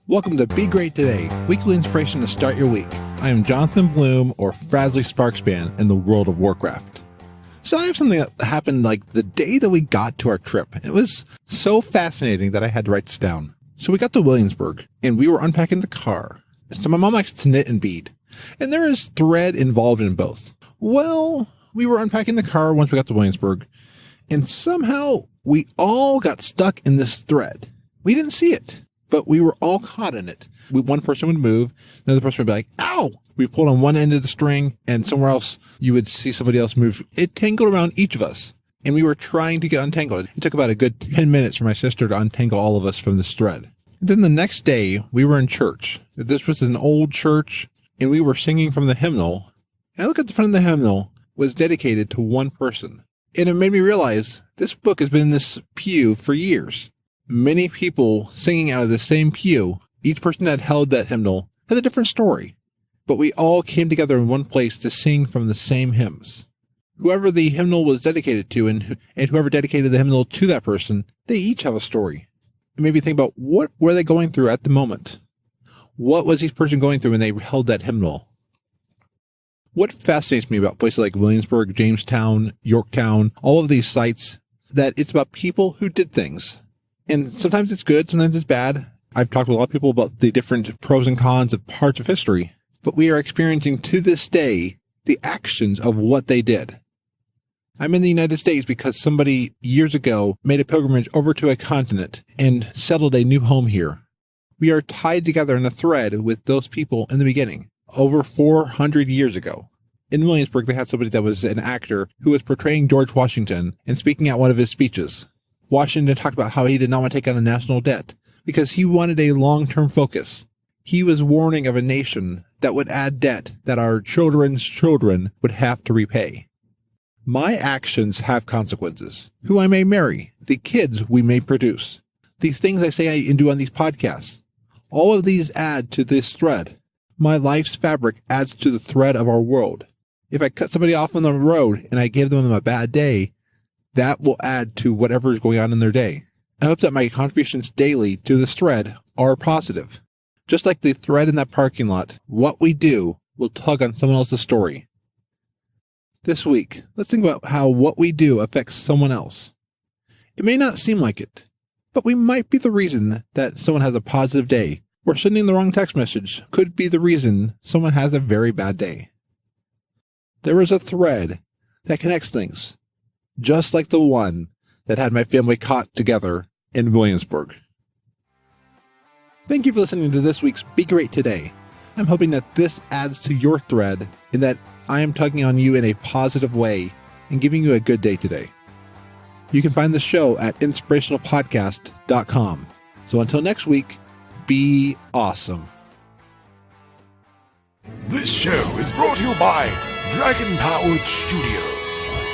Welcome to Be Great Today, weekly inspiration to start your week. I am Jonathan Bloom, or Frasley Sparkspan, in the world of Warcraft. So I have something that happened like the day that we got to our trip. It was so fascinating that I had to write this down. So we got to Williamsburg, and we were unpacking the car. So my mom likes to knit and bead, and there is thread involved in both. Well, we were unpacking the car once we got to Williamsburg, and somehow we all got stuck in this thread. We didn't see it, but we were all caught in it. One person would move, another person would be like, ow! We pulled on one end of the string, and somewhere else you would see somebody else move. It tangled around each of us, and we were trying to get untangled. It took about a good 10 minutes for my sister to untangle all of us from this thread. And then the next day, we were in church. This was an old church, and we were singing from the hymnal. And I look at the front of the hymnal, was dedicated to one person. And it made me realize this book has been in this pew for years. Many people singing out of the same pew. Each person that held that hymnal has a different story. But we all came together in one place to sing from the same hymns. Whoever the hymnal was dedicated to and whoever dedicated the hymnal to that person, they each have a story. It made me think about what were they going through at the moment? What was each person going through when they held that hymnal? What fascinates me about places like Williamsburg, Jamestown, Yorktown, all of these sites, that it's about people who did things. And sometimes it's good, sometimes it's bad. I've talked to a lot of people about the different pros and cons of parts of history. But we are experiencing to this day the actions of what they did. I'm in the United States because somebody years ago made a pilgrimage over to a continent and settled a new home here. We are tied together in a thread with those people in the beginning, over 400 years ago. In Williamsburg, they had somebody that was an actor who was portraying George Washington and speaking at one of his speeches. Washington talked about how he did not want to take on a national debt because he wanted a long-term focus. He was warning of a nation that would add debt that our children's children would have to repay. My actions have consequences. Who I may marry, the kids we may produce, these things I say and do on these podcasts, all of these add to this thread. My life's fabric adds to the thread of our world. If I cut somebody off on the road and I give them a bad day, that will add to whatever is going on in their day. I hope that my contributions daily to this thread are positive. Just like the thread in that parking lot, what we do will tug on someone else's story. This week, let's think about how what we do affects someone else. It may not seem like it, but we might be the reason that someone has a positive day, or sending the wrong text message could be the reason someone has a very bad day. There is a thread that connects things, just like the one that had my family caught together in Williamsburg. Thank you for listening to this week's Be Great Today. I'm hoping that this adds to your thread and that I am tugging on you in a positive way and giving you a good day today. You can find the show at inspirationalpodcast.com. So until next week, be awesome. This show is brought to you by Dragon Powered Studio.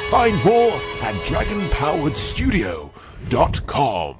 Find more at dragonpoweredstudio.com.